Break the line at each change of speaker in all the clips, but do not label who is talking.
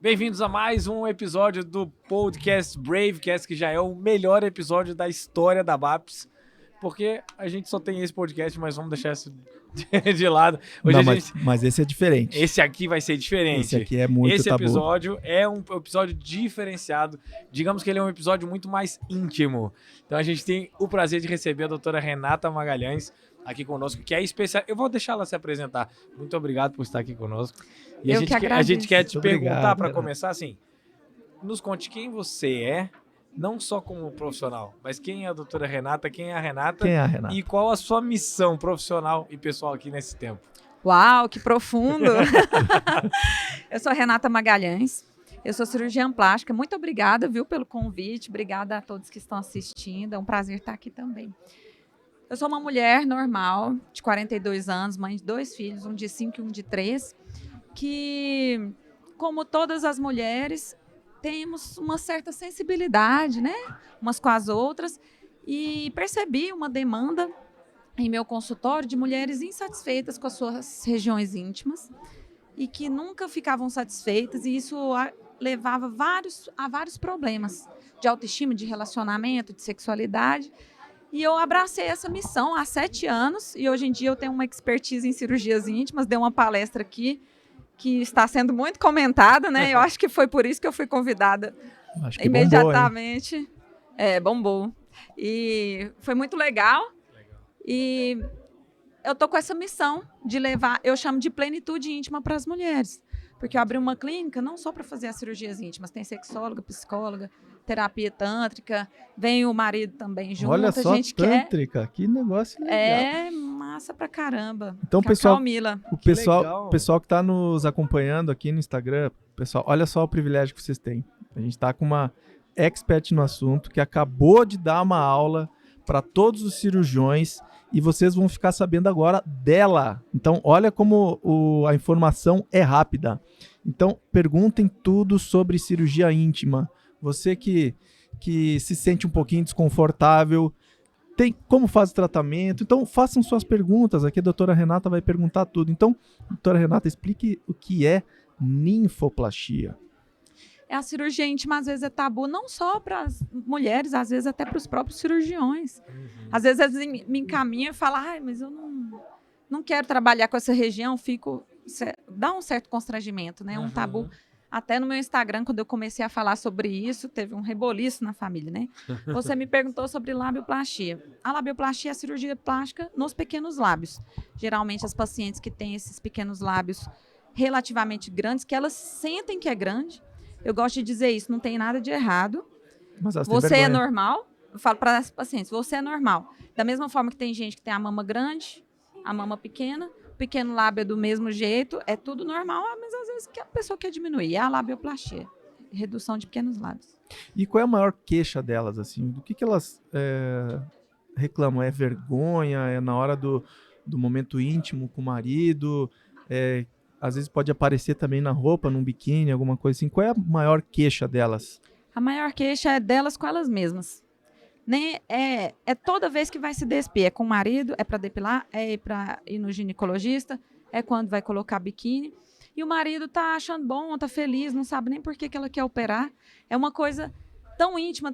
Bem-vindos a mais um episódio do podcast Bravecast, que já é o melhor episódio da história da BAPS, porque a gente só tem esse podcast, mas vamos deixar isso de lado.
Hoje mas esse é diferente.
Esse aqui vai ser diferente.
Esse aqui é muito
Esse
tabu.
episódio é um episódio diferenciado. Digamos que ele é um episódio muito mais íntimo. Então a gente tem o prazer de receber a doutora Renata Magalhães aqui conosco, que é especial. Eu vou deixar ela se apresentar. Muito obrigado por estar aqui conosco. E a gente quer te perguntar, para começar, assim, nos conte quem você é, não só como profissional, mas quem é a doutora Renata, quem é a Renata, e qual a sua missão profissional e pessoal aqui nesse tempo.
Uau, que profundo! Eu sou a Renata Magalhães, eu sou cirurgiã plástica. Muito obrigada, viu, pelo convite, obrigada a todos que estão assistindo, é um prazer estar aqui também. Eu sou uma mulher normal, de 42 anos, mãe de 2 filhos, um de 5 e um de 3, que, como todas as mulheres, temos uma certa sensibilidade, né, umas com as outras, e percebi uma demanda em meu consultório de mulheres insatisfeitas com as suas regiões íntimas e que nunca ficavam satisfeitas, e isso levava a vários problemas de autoestima, de relacionamento, de sexualidade. E eu abracei essa missão há 7 anos, e hoje em dia eu tenho uma expertise em cirurgias íntimas, dei uma palestra aqui que está sendo muito comentada, né? Eu acho que foi por isso que eu fui convidada imediatamente. Bombou. E foi muito legal. E eu tô com essa missão de levar, eu chamo de plenitude íntima para as mulheres. Porque eu abri uma clínica não só para fazer as cirurgias íntimas, tem sexóloga, psicóloga, terapia tântrica, vem o marido também junto.
Olha só,
a gente
tântrica, que negócio legal.
É massa pra caramba.
Então, pessoal, o pessoal que está nos acompanhando aqui no Instagram, pessoal, olha só o privilégio que vocês têm. A gente está com uma expert no assunto que acabou de dar uma aula para todos os cirurgiões e vocês vão ficar sabendo agora dela. Então, olha como a informação é rápida. Então, perguntem tudo sobre cirurgia íntima. Você que se sente um pouquinho desconfortável, tem como faz o tratamento, então façam suas perguntas. Aqui a doutora Renata vai perguntar tudo. Então, doutora Renata, explique o que é ninfoplastia.
A cirurgia íntima às vezes é tabu, não só para as mulheres, às vezes até para os próprios cirurgiões. Às vezes eles me encaminham e falam, mas eu não quero trabalhar com essa região, dá um certo constrangimento, né? Um tabu. Até no meu Instagram, quando eu comecei a falar sobre isso, teve um reboliço na família, né? Você me perguntou sobre labioplastia. A labioplastia é a cirurgia plástica nos pequenos lábios. Geralmente, as pacientes que têm esses pequenos lábios relativamente grandes, que elas sentem que é grande. Eu gosto de dizer isso, não tem nada de errado.
Mas
você é normal. Eu falo para as pacientes, você é normal. Da mesma forma que tem gente que tem a mama grande, a mama pequena, pequeno lábio é do mesmo jeito, é tudo normal, mas às vezes a pessoa quer diminuir, é a labioplastia, redução de pequenos lábios.
E qual é a maior queixa delas, assim? Do que elas reclamam? É vergonha? É na hora do momento íntimo com o marido? Às vezes pode aparecer também na roupa, num biquíni, alguma coisa assim. Qual é a maior queixa delas?
A maior queixa é delas com elas mesmas. É toda vez que vai se despir, é com o marido, é para depilar, é para ir no ginecologista, é quando vai colocar biquíni. E o marido tá achando bom, tá feliz, não sabe nem por que ela quer operar. É uma coisa tão íntima,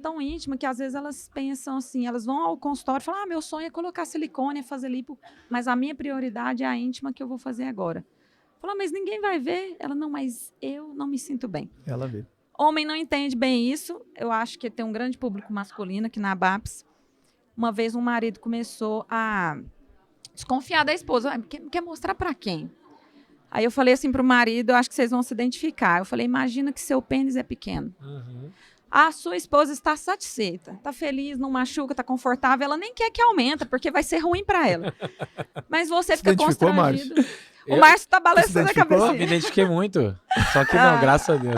que às vezes elas pensam assim, elas vão ao consultório e falam, meu sonho é colocar silicone, é fazer lipo, mas a minha prioridade é a íntima que eu vou fazer agora. Fala, mas ninguém vai ver. Ela, não, mas eu não me sinto bem.
Ela vê.
Homem não entende bem isso. Eu acho que tem um grande público masculino aqui na BAPS. Uma vez um marido começou a desconfiar da esposa. Quer mostrar para quem? Aí eu falei assim pro marido, eu acho que vocês vão se identificar. Eu falei, imagina que seu pênis é pequeno. A sua esposa está satisfeita, está feliz, não machuca, está confortável. Ela nem quer que aumenta, porque vai ser ruim para ela. Mas você fica constrangido. O Márcio tá balançando a cabeça.
Me identifiquei muito. Só que não, graças a Deus.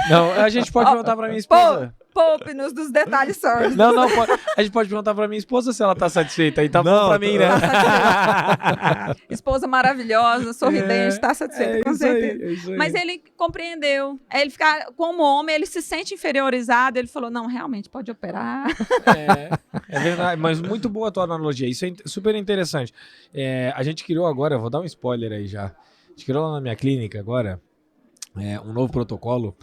Não, a gente pode perguntar pra minha esposa.
Poupe-nos dos detalhes sórdidos.
Não, a gente pode perguntar pra minha esposa se ela tá satisfeita. Aí tá bom pra mim, né?
Esposa maravilhosa, sorridente, tá satisfeita, com certeza.
Aí.
Mas ele compreendeu. Ele fica, como homem, ele se sente inferiorizado. Ele falou, não, realmente, pode operar.
É verdade, mas muito boa a tua analogia. Isso é super interessante. A gente criou agora, vou dar um spoiler aí já. A gente criou lá na minha clínica agora um novo protocolo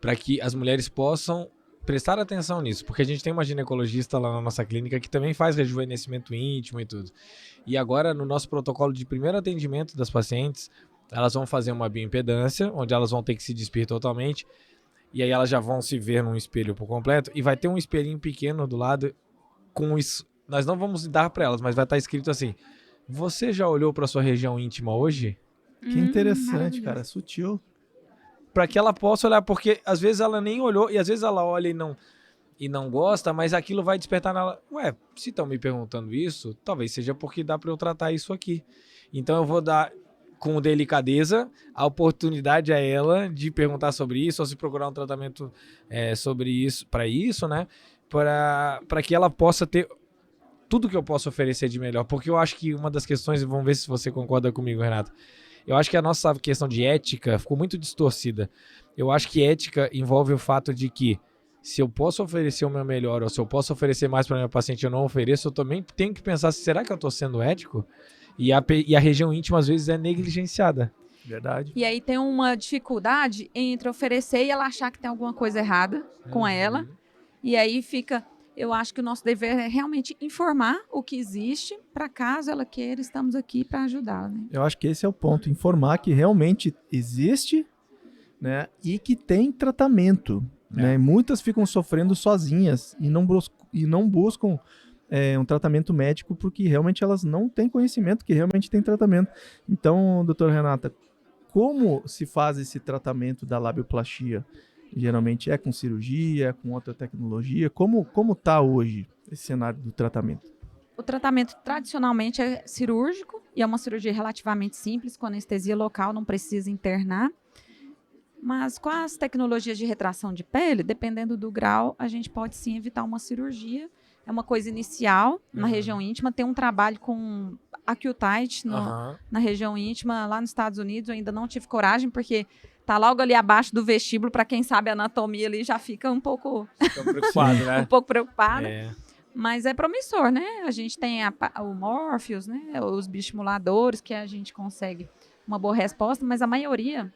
para que as mulheres possam prestar atenção nisso, porque a gente tem uma ginecologista lá na nossa clínica que também faz rejuvenescimento íntimo e tudo. E agora, no nosso protocolo de primeiro atendimento das pacientes, elas vão fazer uma bioimpedância, onde elas vão ter que se despir totalmente, e aí elas já vão se ver num espelho por completo, e vai ter um espelhinho pequeno do lado com isso. Nós não vamos dar para elas, mas vai estar escrito assim: você já olhou para sua região íntima hoje?
Que interessante, cara, sutil.
Para que ela possa olhar, porque às vezes ela nem olhou, e às vezes ela olha e não gosta, mas aquilo vai despertar nela. Ué, se estão me perguntando isso, talvez seja porque dá para eu tratar isso aqui. Então eu vou dar, com delicadeza, a oportunidade a ela de perguntar sobre isso, ou se procurar um tratamento sobre isso, para isso, né? Para que ela possa ter tudo que eu posso oferecer de melhor. Porque eu acho que uma das questões, e vamos ver se você concorda comigo, Renato, eu acho que a nossa questão de ética ficou muito distorcida. Eu acho que ética envolve o fato de que se eu posso oferecer o meu melhor ou se eu posso oferecer mais para o meu paciente e eu não ofereço, eu também tenho que pensar, será que eu estou sendo ético? E a região íntima às vezes é negligenciada.
Verdade.
E aí tem uma dificuldade entre oferecer e ela achar que tem alguma coisa errada com ela. E aí fica... Eu acho que o nosso dever é realmente informar o que existe, para caso ela queira, estamos aqui para ajudá-la. Né?
Eu acho que esse é o ponto, informar que realmente existe, né, e que tem tratamento. Né? Muitas ficam sofrendo sozinhas e não buscam um tratamento médico porque realmente elas não têm conhecimento que realmente tem tratamento. Então, doutora Renata, como se faz esse tratamento da labioplastia? Geralmente é com cirurgia, com outra tecnologia. Como está hoje esse cenário do tratamento?
O tratamento tradicionalmente é cirúrgico e é uma cirurgia relativamente simples, com anestesia local, não precisa internar. Mas com as tecnologias de retração de pele, dependendo do grau, a gente pode sim evitar uma cirurgia. É uma coisa inicial na região íntima. Tem um trabalho com Accutite na região íntima lá nos Estados Unidos. Eu ainda não tive coragem, porque tá logo ali abaixo do vestíbulo. Para quem sabe a anatomia ali já fica um pouco
preocupado, né?
um pouco preocupada. Mas é promissor, né? A gente tem o Morpheus, né? Os bioestimuladores, que a gente consegue uma boa resposta, mas a maioria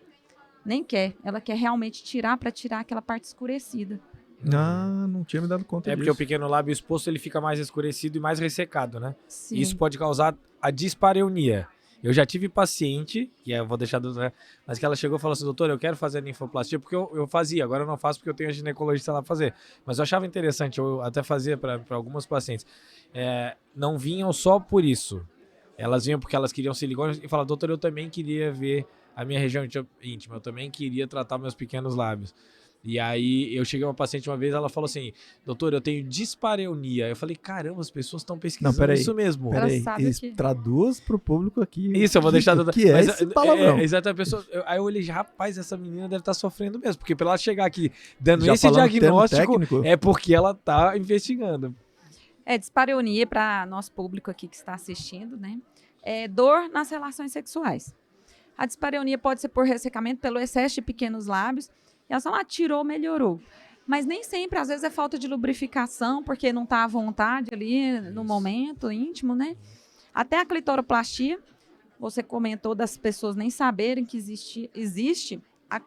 nem quer. Ela quer realmente tirar para tirar aquela parte escurecida.
Não tinha me dado conta disso.
Porque o pequeno lábio exposto ele fica mais escurecido e mais ressecado, né?
Sim.
Isso pode causar a dispareunia. Eu já tive paciente, que eu vou deixar, mas que ela chegou e falou assim: doutor, eu quero fazer ninfoplastia, porque eu fazia, agora eu não faço porque eu tenho a ginecologista lá fazer. Mas eu achava interessante, eu até fazia para algumas pacientes. Não vinham só por isso. Elas vinham porque elas queriam silicone e falavam: doutor, eu também queria ver a minha região íntima, eu também queria tratar meus pequenos lábios. E aí eu cheguei a uma paciente uma vez, ela falou assim: doutor, eu tenho dispareunia. Eu falei: caramba, as pessoas estão pesquisando isso mesmo.
Peraí, traduz pro público aqui.
Isso, eu vou deixar...
que é esse palavrão?
Exato, a pessoa... Aí eu olhei, rapaz, essa menina deve estar sofrendo mesmo, porque pra ela chegar aqui dando esse diagnóstico, é porque ela tá investigando.
Dispareunia, para nosso público aqui que está assistindo, né? É dor nas relações sexuais. A dispareunia pode ser por ressecamento, pelo excesso de pequenos lábios. E ela só tirou, melhorou. Mas nem sempre, às vezes é falta de lubrificação, porque não está à vontade ali no momento íntimo, né? Até a clitoroplastia, você comentou das pessoas nem saberem que existe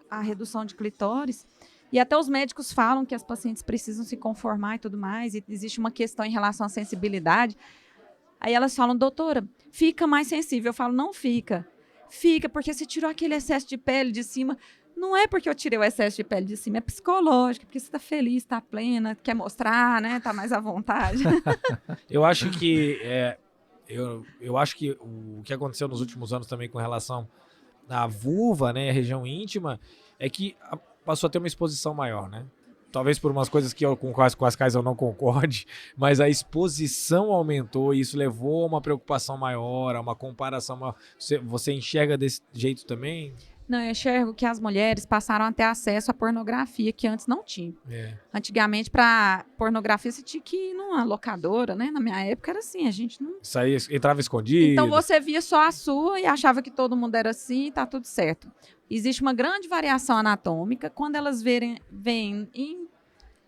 a redução de clitóris. E até os médicos falam que as pacientes precisam se conformar e tudo mais. E existe uma questão em relação à sensibilidade. Aí elas falam: doutora, fica mais sensível. Eu falo: não fica. Fica, porque você tirou aquele excesso de pele de cima... Não é porque eu tirei o excesso de pele de cima, é psicológico, porque você está feliz, está plena, quer mostrar, né? Está mais à vontade.
Eu acho que eu acho que o que aconteceu nos últimos anos também com relação à vulva, né, a região íntima, é que passou a ter uma exposição maior, né? Talvez por umas coisas com as quais eu não concorde, mas a exposição aumentou e isso levou a uma preocupação maior, a uma comparação maior. Você enxerga desse jeito também?
Não, eu enxergo que as mulheres passaram a ter acesso à pornografia que antes não tinham. Antigamente, para pornografia, você tinha que ir numa locadora, né? Na minha época era assim, a gente não...
Saía, entrava escondido.
Então você via só a sua e achava que todo mundo era assim e tá tudo certo. Existe uma grande variação anatômica. Quando elas veem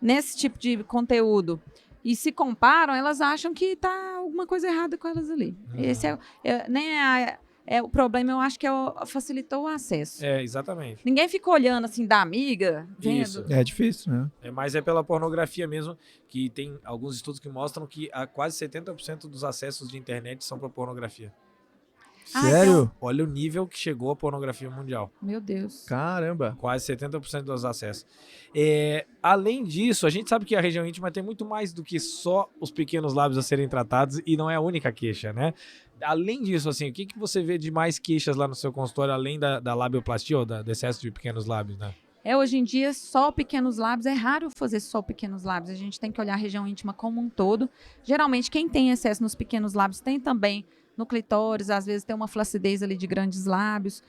nesse tipo de conteúdo e se comparam, elas acham que tá alguma coisa errada com elas ali. Esse nem O problema, eu acho que facilitou o acesso.
Exatamente.
Ninguém fica olhando assim da amiga, vendo.
Isso. É difícil, né?
Mas é pela pornografia mesmo, que tem alguns estudos que mostram que quase 70% dos acessos de internet são para pornografia.
Sério?
Então...
Olha o nível que chegou a pornografia mundial.
Meu Deus.
Caramba.
Quase 70% dos acessos. Além disso, a gente sabe que a região íntima tem muito mais do que só os pequenos lábios a serem tratados e não é a única queixa, né? Além disso, assim, o que você vê de mais queixas lá no seu consultório, além da labioplastia ou do excesso de pequenos lábios, né?
Hoje em dia, só pequenos lábios, é raro fazer só pequenos lábios. A gente tem que olhar a região íntima como um todo. Geralmente, quem tem excesso nos pequenos lábios tem também no clitóris, às vezes tem uma flacidez ali de grandes lábios.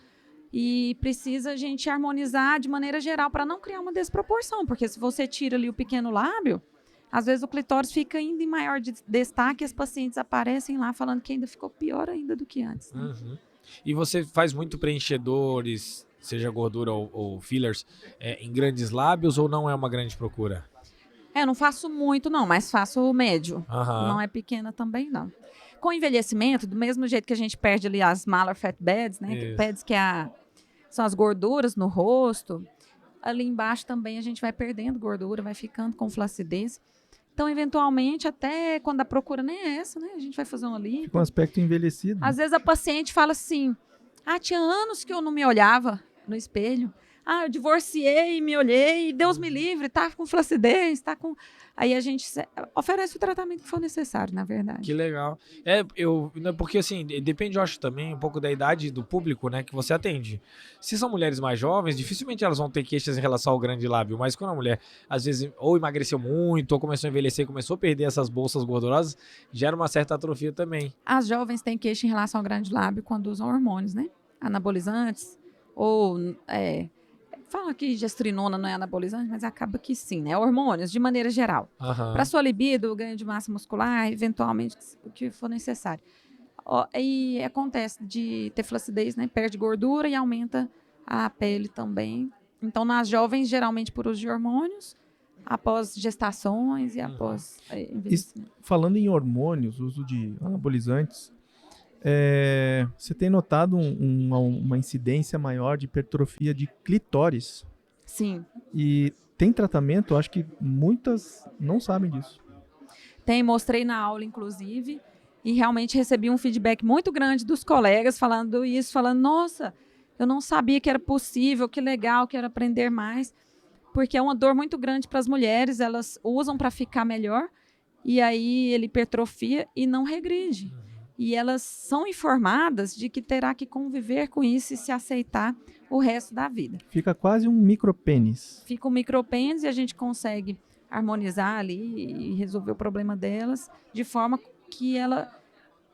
E precisa a gente harmonizar de maneira geral para não criar uma desproporção, porque se você tira ali o pequeno lábio, às vezes o clitóris fica ainda em maior destaque e as pacientes aparecem lá falando que ainda ficou pior ainda do que antes. Né?
Uhum. E você faz muito preenchedores, seja gordura ou fillers, em grandes lábios ou não é uma grande procura?
Eu não faço muito não, mas faço o médio.
Uhum.
Não é pequena também não. Com o envelhecimento, do mesmo jeito que a gente perde ali as malar fat beds, né? Beds que são as gorduras no rosto, ali embaixo também a gente vai perdendo gordura, vai ficando com flacidez. Então, eventualmente, até quando a procura nem é essa, né? A gente vai fazer uma limpa.
Fica um aspecto envelhecido.
Às vezes a paciente fala assim, tinha anos que eu não me olhava no espelho. Eu divorciei, me olhei, Deus me livre, tá com flacidez, tá com... Aí a gente oferece o tratamento que for necessário, na verdade.
Que legal. Porque assim, depende, eu acho, também um pouco da idade do público, né, que você atende. Se são mulheres mais jovens, dificilmente elas vão ter queixas em relação ao grande lábio, mas quando a mulher, às vezes, ou emagreceu muito, ou começou a envelhecer, começou a perder essas bolsas gordurosas, gera uma certa atrofia também.
As jovens têm queixa em relação ao grande lábio quando usam hormônios, né? Anabolizantes, ou... Fala que gestrinona não é anabolizante, mas acaba que sim, né? Hormônios, de maneira geral.
Uhum.
Para sua libido, ganho de massa muscular, eventualmente o que for necessário. E acontece de ter flacidez, né? Perde gordura e aumenta a pele também. Então, nas jovens, geralmente por uso de hormônios, após gestações e após envelhecimento.
Falando em hormônios, uso de anabolizantes, você tem notado uma incidência maior de hipertrofia de clitóris?
Sim.
E tem tratamento? Eu acho que muitas não sabem disso.
Tem, mostrei na aula, inclusive, e realmente recebi um feedback muito grande dos colegas falando isso, falando, nossa, eu não sabia que era possível, que legal, quero aprender mais, porque é uma dor muito grande para as mulheres, elas usam para ficar melhor, e aí ele hipertrofia e não regride. E elas são informadas de que terá que conviver com isso e se aceitar o resto da vida.
Fica quase um micropênis.
Fica um micropênis e a gente consegue harmonizar ali e resolver o problema delas de forma que ela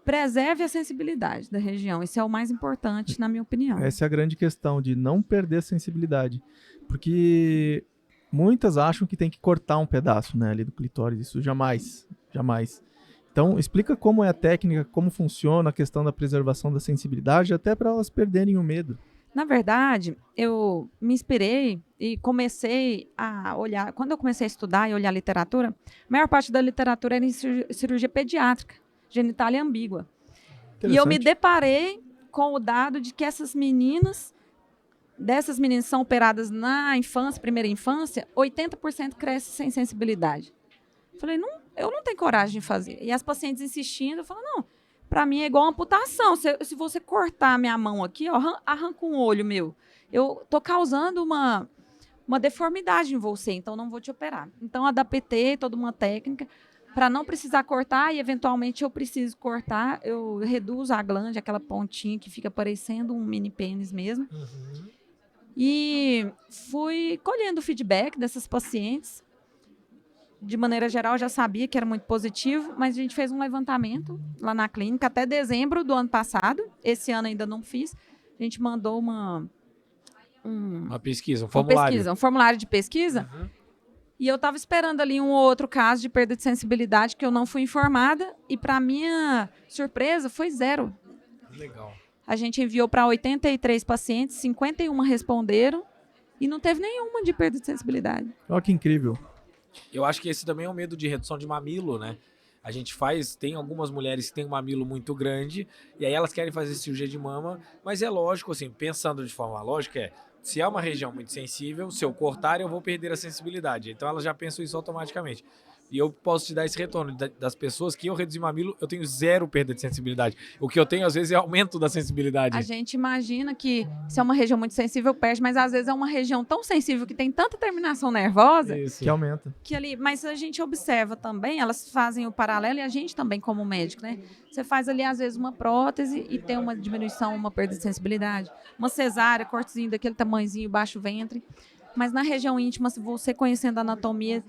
preserve a sensibilidade da região. Isso é o mais importante, na minha opinião.
Essa é a grande questão, de não perder a sensibilidade. Porque muitas acham que tem que cortar um pedaço, né, ali do clitóris. Isso jamais. Então, explica como é a técnica, como funciona a questão da preservação da sensibilidade, até para elas perderem o medo.
Na verdade, eu me inspirei e comecei a olhar... Quando eu comecei a estudar e olhar literatura, a maior parte da literatura era em cirurgia pediátrica, genitália ambígua. E eu me deparei com o dado de que dessas meninas são operadas na infância, primeira infância, 80% cresce sem sensibilidade. Falei, eu não tenho coragem de fazer. E as pacientes insistindo, eu falo, não, para mim é igual uma amputação. Se você cortar a minha mão aqui, arranca um olho meu. Eu tô causando uma deformidade em você, então não vou te operar. Então, adaptei toda uma técnica para não precisar cortar e, eventualmente, eu preciso cortar. Eu reduzo a glande, aquela pontinha que fica parecendo um mini pênis mesmo.
Uhum.
E fui colhendo o feedback dessas pacientes. De maneira geral, eu já sabia que era muito positivo, mas a gente fez um levantamento lá na clínica até dezembro do ano passado. Esse ano ainda não fiz. A gente mandou uma
pesquisa, um formulário.
Um formulário de pesquisa.
Uhum.
E eu estava esperando ali um ou outro caso de perda de sensibilidade que eu não fui informada. E, para minha surpresa, foi 0.
Legal.
A gente enviou para 83 pacientes, 51 responderam e não teve nenhuma de perda de sensibilidade.
Olha que incrível.
Eu acho que esse também é um medo de redução de mamilo, né? A gente tem algumas mulheres que têm um mamilo muito grande, e aí elas querem fazer cirurgia de mama, mas é lógico, assim, pensando de forma lógica, se é uma região muito sensível, se eu cortar, eu vou perder a sensibilidade. Então elas já pensam isso automaticamente. E eu posso te dar esse retorno das pessoas que eu reduzi mamilo, eu tenho 0 perda de sensibilidade. O que eu tenho, às vezes, é aumento da sensibilidade.
A gente imagina que se é uma região muito sensível, perde, mas às vezes é uma região tão sensível que tem tanta terminação nervosa
isso. Que aumenta.
Que ali, mas a gente observa também, elas fazem o paralelo e a gente também como médico, né? Você faz ali, às vezes, uma prótese e tem uma diminuição, uma perda de sensibilidade. Uma cesárea, cortezinho daquele tamanhozinho, baixo ventre. Mas na região íntima, se você conhecendo a anatomia,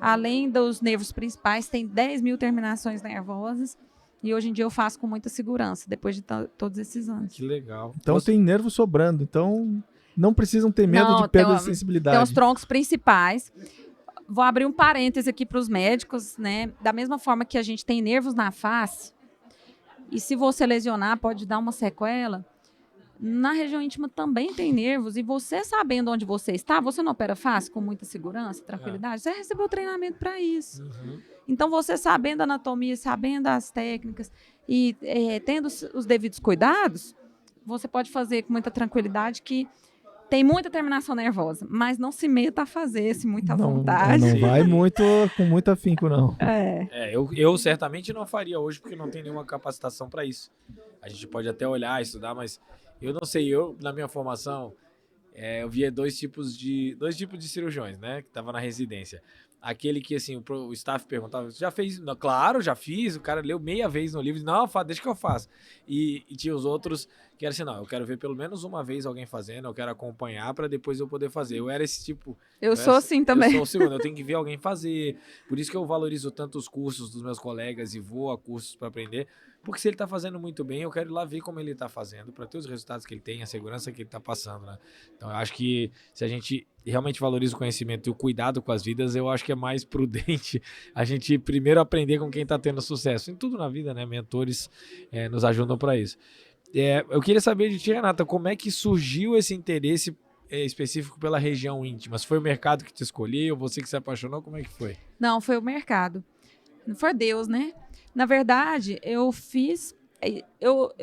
além dos nervos principais, tem 10 mil terminações nervosas. E hoje em dia eu faço com muita segurança, depois de todos esses anos.
Que legal.
Então tem nervo sobrando. Então não precisam ter medo de perda de sensibilidade.
Tem os troncos principais. Vou abrir um parêntese aqui para os médicos, né? Da mesma forma que a gente tem nervos na face, e se você lesionar, pode dar uma sequela. Na região íntima também tem nervos, e você sabendo onde você está, você não opera fácil, com muita segurança, tranquilidade, você recebeu treinamento para isso.
Uhum.
Então, você sabendo a anatomia, sabendo as técnicas e tendo os devidos cuidados, você pode fazer com muita tranquilidade que tem muita terminação nervosa, mas não se meta a fazer, se muita vontade.
Não vai muito com muito afinco, não.
Eu certamente não faria hoje, porque não tenho nenhuma capacitação para isso. A gente pode até olhar, estudar, mas eu não sei, na minha formação, eu via dois tipos de cirurgiões, né, que tava na residência. Aquele que, assim, o staff perguntava, já fez? Não, claro, já fiz. O cara leu meia vez no livro, não, deixa que eu faço. E tinha os outros que eram assim, não, eu quero ver pelo menos uma vez alguém fazendo, eu quero acompanhar para depois eu poder fazer. Eu era esse tipo.
Eu sou assim também.
Eu sou o segundo, eu tenho que ver alguém fazer. Por isso que eu valorizo tanto os cursos dos meus colegas e vou a cursos para aprender. Porque se ele tá fazendo muito bem, eu quero ir lá ver como ele tá fazendo, para ter os resultados que ele tem, a segurança que ele tá passando, né? Então, eu acho que se a gente realmente valoriza o conhecimento e o cuidado com as vidas, eu acho que é mais prudente a gente primeiro aprender com quem tá tendo sucesso. Em tudo na vida, né? Mentores nos ajudam para isso. Eu queria saber de ti, Renata, como é que surgiu esse interesse específico pela região íntima? Se foi o mercado que te escolheu, você que se apaixonou, como é que foi?
Não, foi o mercado. Não foi Deus, né? Na verdade, eu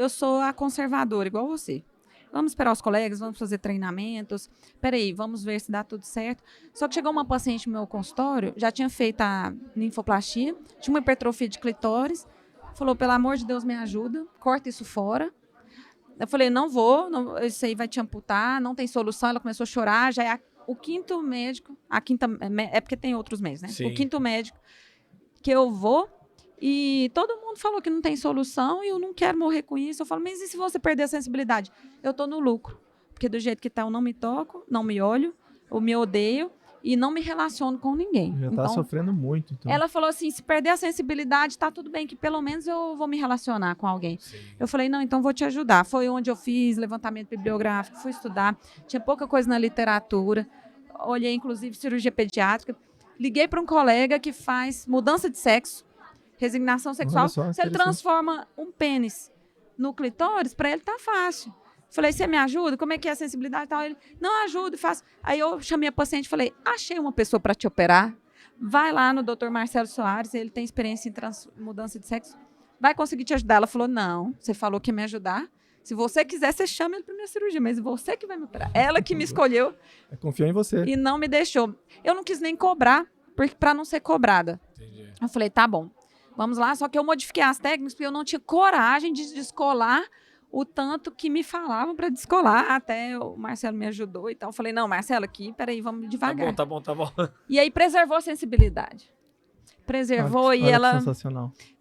sou a conservadora, igual você. Vamos esperar os colegas, vamos fazer treinamentos. Peraí, vamos ver se dá tudo certo. Só que chegou uma paciente no meu consultório, já tinha feito a linfoplastia, tinha uma hipertrofia de clitóris, falou, pelo amor de Deus, me ajuda, corta isso fora. Eu falei, não vou, isso aí vai te amputar, não tem solução. Ela começou a chorar, já é o quinto médico, é porque tem outros médicos, né?
Sim.
O quinto médico que eu vou, e todo mundo falou que não tem solução e eu não quero morrer com isso. Eu falo, mas e se você perder a sensibilidade? Eu tô no lucro, porque do jeito que tá eu não me toco, não me olho, eu me odeio e não me relaciono com ninguém.
Já tá sofrendo muito. Então.
Ela falou assim, se perder a sensibilidade, tá tudo bem, que pelo menos eu vou me relacionar com alguém.
Sim.
Eu falei, não, então vou te ajudar. Foi onde eu fiz levantamento bibliográfico, fui estudar, tinha pouca coisa na literatura, olhei inclusive cirurgia pediátrica, liguei para um colega que faz mudança de sexo, resignação sexual.
Só,
se ele transforma um pênis no clitóris, para ele tá fácil. Falei, você me ajuda? Como é que é a sensibilidade e tal? Ele, não, ajuda, faço. Aí eu chamei a paciente e falei, achei uma pessoa para te operar. Vai lá no Dr. Marcelo Soares, ele tem experiência em mudança de sexo. Vai conseguir te ajudar. Ela falou, não, você falou que ia me ajudar. Se você quiser, você chama ele para minha cirurgia, mas você que vai me operar. Ela que me escolheu.
Confiou em você.
E não me deixou. Eu não quis nem cobrar, para não ser cobrada.
Entendi.
Eu falei, tá bom, vamos lá. Só que eu modifiquei as técnicas, porque eu não tinha coragem de descolar o tanto que me falavam para descolar. Até o Marcelo me ajudou e tal. Eu falei, não, Marcelo, aqui, peraí, vamos devagar.
Tá bom.
E aí preservou a sensibilidade. Preservou e ela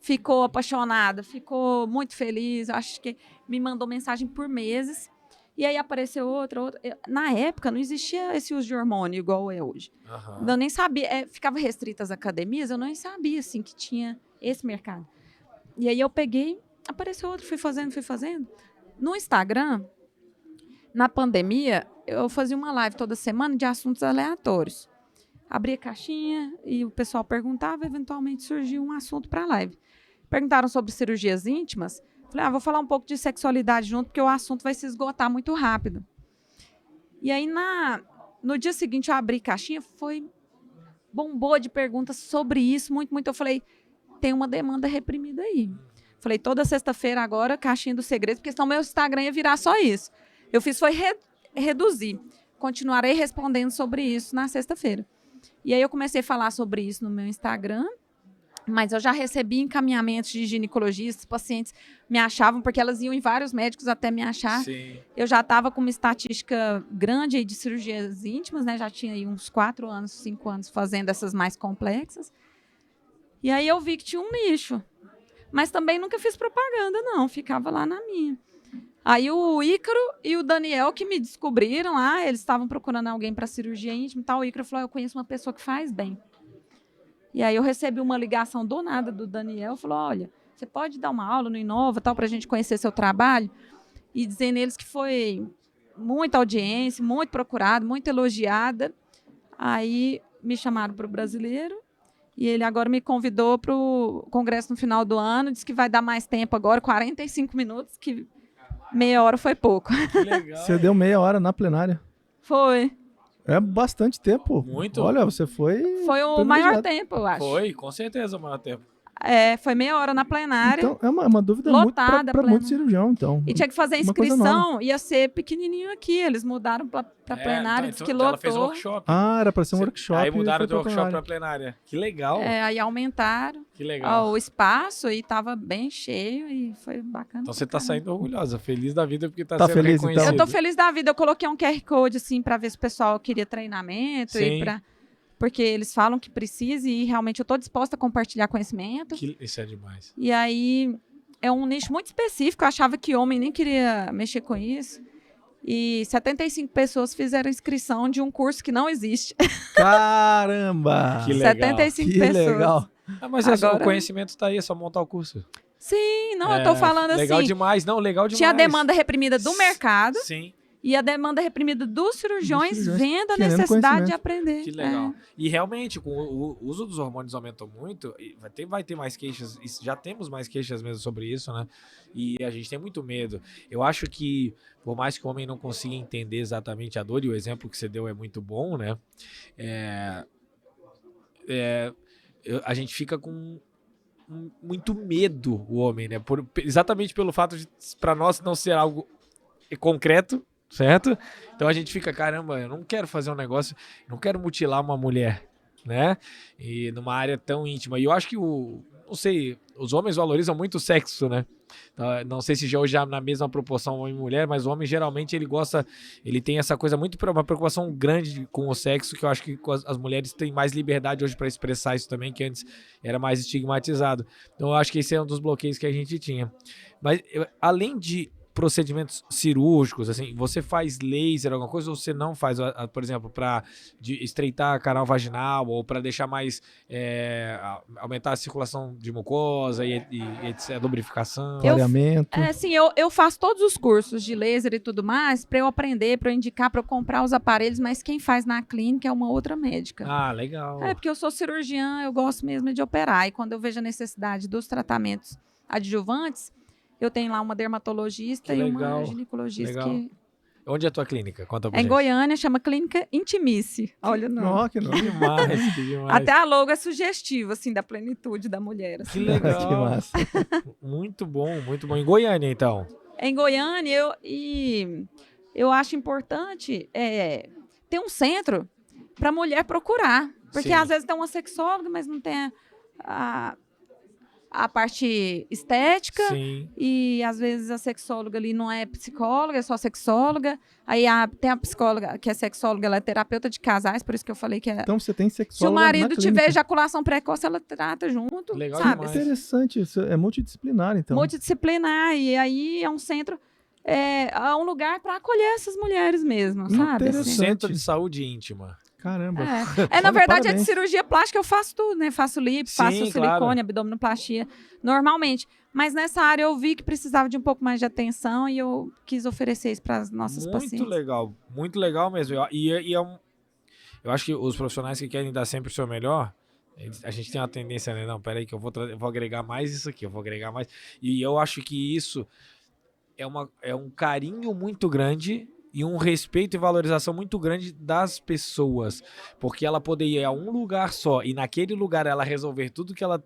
ficou apaixonada, ficou muito feliz. Acho que me mandou mensagem por meses. E aí apareceu outra. Na época, não existia esse uso de hormônio igual é hoje.
Uhum.
Eu nem sabia, ficava restrita às academias, eu nem sabia, assim, que tinha esse mercado. E aí eu peguei, apareceu outro, fui fazendo. No Instagram, na pandemia, eu fazia uma live toda semana de assuntos aleatórios. Abria caixinha e o pessoal perguntava, eventualmente surgia um assunto para a live. Perguntaram sobre cirurgias íntimas. Falei, vou falar um pouco de sexualidade junto, porque o assunto vai se esgotar muito rápido. E aí, no dia seguinte, eu abri caixinha, bombou de perguntas sobre isso, muito. Eu falei, tem uma demanda reprimida aí. Falei, toda sexta-feira agora, caixinha dos segredos, porque senão meu Instagram ia virar só isso. Eu fiz foi reduzir. Continuarei respondendo sobre isso na sexta-feira. E aí eu comecei a falar sobre isso no meu Instagram, mas eu já recebi encaminhamentos de ginecologistas, pacientes me achavam, porque elas iam em vários médicos até me achar.
Sim.
Eu já estava com uma estatística grande aí de cirurgias íntimas, né? Já tinha aí uns 4 anos, 5 anos fazendo essas mais complexas. E aí eu vi que tinha um nicho. Mas também nunca fiz propaganda, não. Ficava lá na minha. Aí o Ícaro e o Daniel que me descobriram lá, eles estavam procurando alguém para cirurgia íntima e tal. O Ícaro falou, eu conheço uma pessoa que faz bem. E aí eu recebi uma ligação do nada do Daniel, falou, olha, você pode dar uma aula no Inova, tal, para a gente conhecer seu trabalho? E dizendo eles que foi muita audiência, muito procurado, muito elogiada. Aí me chamaram para o Brasileiro. E ele agora me convidou para o congresso no final do ano, disse que vai dar mais tempo agora, 45 minutos, que meia hora foi pouco.
Que legal.
Você deu meia hora na plenária.
Foi.
É bastante tempo.
Muito.
Olha, você foi...
Foi o maior tempo, eu acho.
Foi, com certeza o maior tempo.
Foi meia hora na plenária.
Então, é uma dúvida
lotada
muito para muito cirurgião, então.
E tinha que fazer a inscrição, ia ser pequenininho aqui. Eles mudaram para plenária, disse que lotou.
Ela fez um workshop.
Era para ser um workshop.
Aí mudaram do workshop para plenária. Que legal.
Aí aumentaram.
Que legal.
O espaço e estava bem cheio e foi bacana.
Então você está saindo orgulhosa, feliz da vida porque está
Tá
sendo
feliz,
reconhecido.
então?
Eu tô feliz da vida. Eu coloquei um QR Code assim para ver se o pessoal queria treinamento.
Sim.
Porque eles falam que precisa e realmente eu estou disposta a compartilhar conhecimento.
Isso é demais.
E aí é um nicho muito específico. Eu achava que homem nem queria mexer com isso. E 75 pessoas fizeram inscrição de um curso que não existe.
Caramba!
Que legal.
75
Que
pessoas.
legal.
Mas
Agora...
o conhecimento está aí, é só montar o curso.
Sim, não, eu tô falando
legal
assim.
Demais, não, legal demais.
Tinha a demanda reprimida do mercado.
Sim.
E a demanda reprimida dos cirurgiões vendo a
querendo
necessidade de aprender.
Que legal. E realmente, com o uso dos hormônios aumentou muito, vai ter mais queixas, já temos mais queixas mesmo sobre isso, né? E a gente tem muito medo. Eu acho que, por mais que o homem não consiga entender exatamente a dor, e o exemplo que você deu é muito bom, né? A gente fica com muito medo, o homem, né? Exatamente pelo fato de, para nós, não ser algo concreto, certo? Então a gente fica, caramba, eu não quero fazer um negócio, não quero mutilar uma mulher, né? E numa área tão íntima. E eu acho que não sei, os homens valorizam muito o sexo, né? Não sei se já hoje na mesma proporção homem e mulher, mas o homem geralmente ele tem essa coisa uma preocupação grande com o sexo, que eu acho que as mulheres têm mais liberdade hoje para expressar isso também, que antes era mais estigmatizado. Então eu acho que esse é um dos bloqueios que a gente tinha. Mas além de procedimentos cirúrgicos, assim, você faz laser, alguma coisa, ou você não faz, por exemplo, para estreitar canal vaginal ou para deixar mais, aumentar a circulação de mucosa e etc, lubrificação?
Clareamento.
Sim, eu faço todos os cursos de laser e tudo mais para eu aprender, para eu indicar, para eu comprar os aparelhos, mas quem faz na clínica é uma outra médica.
Ah, legal.
Porque eu sou cirurgiã, eu gosto mesmo de operar, e quando eu vejo a necessidade dos tratamentos adjuvantes, eu tenho lá uma dermatologista e uma ginecologista.
Legal. Onde é a tua clínica? Conta pra
gente.
Em
Goiânia, chama Clínica Intimice. Olha o nome.
Que nome.
Que demais.
Até a logo é sugestivo, assim, da plenitude da mulher. Assim.
Que legal.
Que massa.
Muito bom, muito bom. Em Goiânia, então?
Em Goiânia, eu acho importante ter um centro para a mulher procurar. Porque
Sim.
às vezes tem uma sexóloga, mas não tem a parte estética.
Sim.
E às vezes a sexóloga ali não é psicóloga, é só sexóloga. Aí tem a psicóloga que é sexóloga, ela é terapeuta de casais, por isso que eu falei que é.
Então você tem
Se
sexóloga
o marido
na
tiver
clínica.
ejaculação precoce, ela trata junto.
Legal
sabe?
demais.
Interessante, isso é multidisciplinar, então.
Multidisciplinar. E aí é um centro, é um lugar para acolher essas mulheres mesmo, sabe?
Interessante.
Centro de saúde íntima.
Caramba.
Na verdade,
parabéns.
de cirurgia plástica eu faço tudo, né? Faço lipo, faço silicone,
claro.
abdominoplastia, normalmente. Mas nessa área eu vi que precisava de um pouco mais de atenção e eu quis oferecer isso para as nossas pacientes.
Muito legal mesmo. Eu acho que os profissionais que querem dar sempre o seu melhor, a gente tem uma tendência, né? Não, peraí que eu vou agregar mais isso aqui, eu vou agregar mais. E eu acho que isso é um carinho muito grande e um respeito e valorização muito grande das pessoas, porque ela poder ir a um lugar só e naquele lugar ela resolver tudo que ela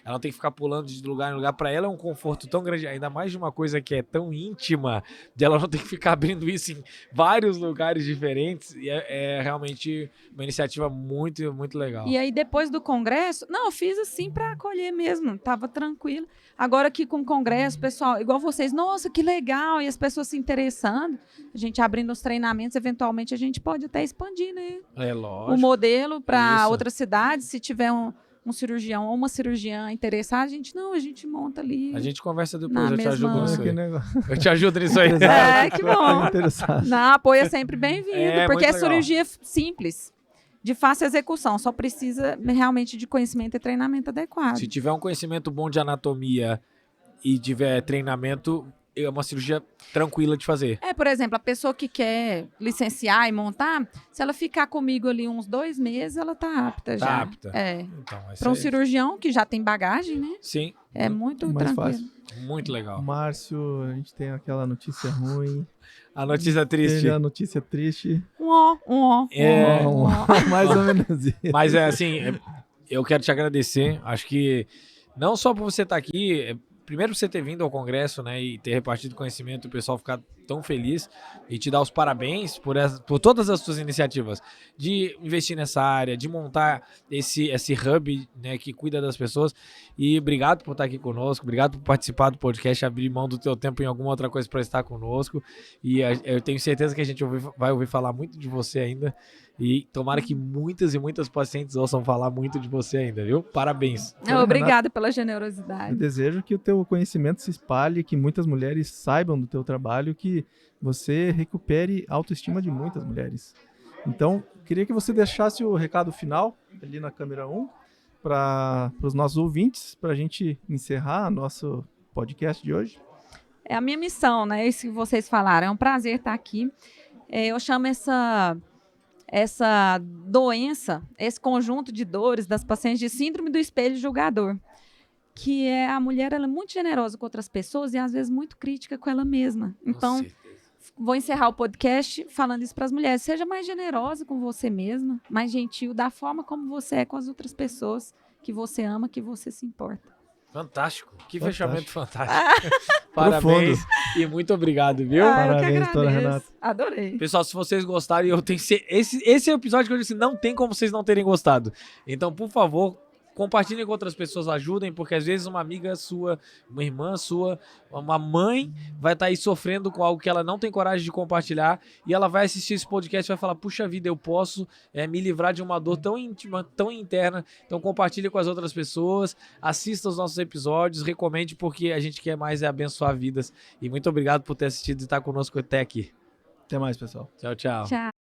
não tem que ficar pulando de lugar em lugar, para ela é um conforto tão grande, ainda mais de uma coisa que é tão íntima, de ela não ter que ficar abrindo isso em vários lugares diferentes, e é realmente uma iniciativa muito, muito legal.
E aí depois do congresso, não, eu fiz assim para acolher mesmo, tava tranquilo. Agora aqui com o congresso, pessoal, igual vocês, nossa, que legal, e as pessoas se interessando, a gente abrindo os treinamentos, eventualmente a gente pode até expandir, né?
É lógico.
O modelo para outras cidades, se tiver um cirurgião ou uma cirurgiã interessada, a gente monta ali.
A gente conversa depois, eu te ajudo
mesma-
nisso aí. Eu te ajudo nisso aí.
Que bom.
Interessado.
Não, apoio é sempre bem-vindo, porque é
muito legal.
cirurgia simples, de fácil execução, só precisa realmente de conhecimento e treinamento adequado.
Se tiver um conhecimento bom de anatomia e tiver treinamento, é uma cirurgia tranquila de fazer.
Por exemplo, a pessoa que quer licenciar e montar, se ela ficar comigo ali uns 2 meses, ela tá apta já.
Tá apta.
Então,
Então,
para um cirurgião que já tem bagagem, né?
Sim,
É muito
mais
tranquilo.
fácil.
muito legal.
Márcio, a gente tem aquela notícia ruim.
A notícia triste.
Tem a notícia triste.
Um ó.
É.
Mais ou menos isso.
Mas eu quero te agradecer. Acho que não só por você estar aqui, primeiro por você ter vindo ao congresso, né, e ter repartido conhecimento, o pessoal ficar tão feliz, e te dar os parabéns por todas as suas iniciativas de investir nessa área, de montar esse hub, né, que cuida das pessoas. E obrigado por estar aqui conosco, obrigado por participar do podcast, abrir mão do teu tempo em alguma outra coisa para estar conosco. E eu tenho certeza que a gente vai ouvir falar muito de você ainda. E tomara que muitas e muitas pacientes ouçam falar muito de você ainda, viu? Parabéns.
Obrigada pela
Eu
generosidade.
desejo que o teu conhecimento se espalhe, que muitas mulheres saibam do teu trabalho, que você recupere a autoestima de muitas mulheres. Então, queria que você deixasse o recado final ali na câmera 1 para os nossos ouvintes, para a gente encerrar nosso podcast de hoje.
É a minha missão, né? Isso que vocês falaram. É um prazer estar aqui. Eu chamo essa doença, esse conjunto de dores das pacientes de síndrome do espelho julgador, que é a mulher, ela é muito generosa com outras pessoas e às vezes muito crítica com ela mesma. Então, vou encerrar o podcast falando isso para as mulheres. Seja mais generosa com você mesma, mais gentil, da forma como você é com as outras pessoas que você ama, que você se importa.
Fantástico. Que
Fantástico.
Fechamento fantástico. Parabéns e muito obrigado, viu?
Parabéns,
eu que
doutora
agradeço.
Renata.
Adorei.
Pessoal, se vocês gostarem, eu tenho esse é o episódio que eu disse, não tem como vocês não terem gostado. Então, por favor, compartilhem com outras pessoas, ajudem, porque às vezes uma amiga sua, uma irmã sua, uma mãe vai estar aí sofrendo com algo que ela não tem coragem de compartilhar, e ela vai assistir esse podcast e vai falar, puxa vida, eu posso me livrar de uma dor tão íntima, tão interna. Então compartilhe com as outras pessoas, assista os nossos episódios, recomende, porque a gente quer mais abençoar vidas. E muito obrigado por ter assistido e estar conosco até aqui.
Até mais, pessoal.
Tchau, tchau.
Tchau.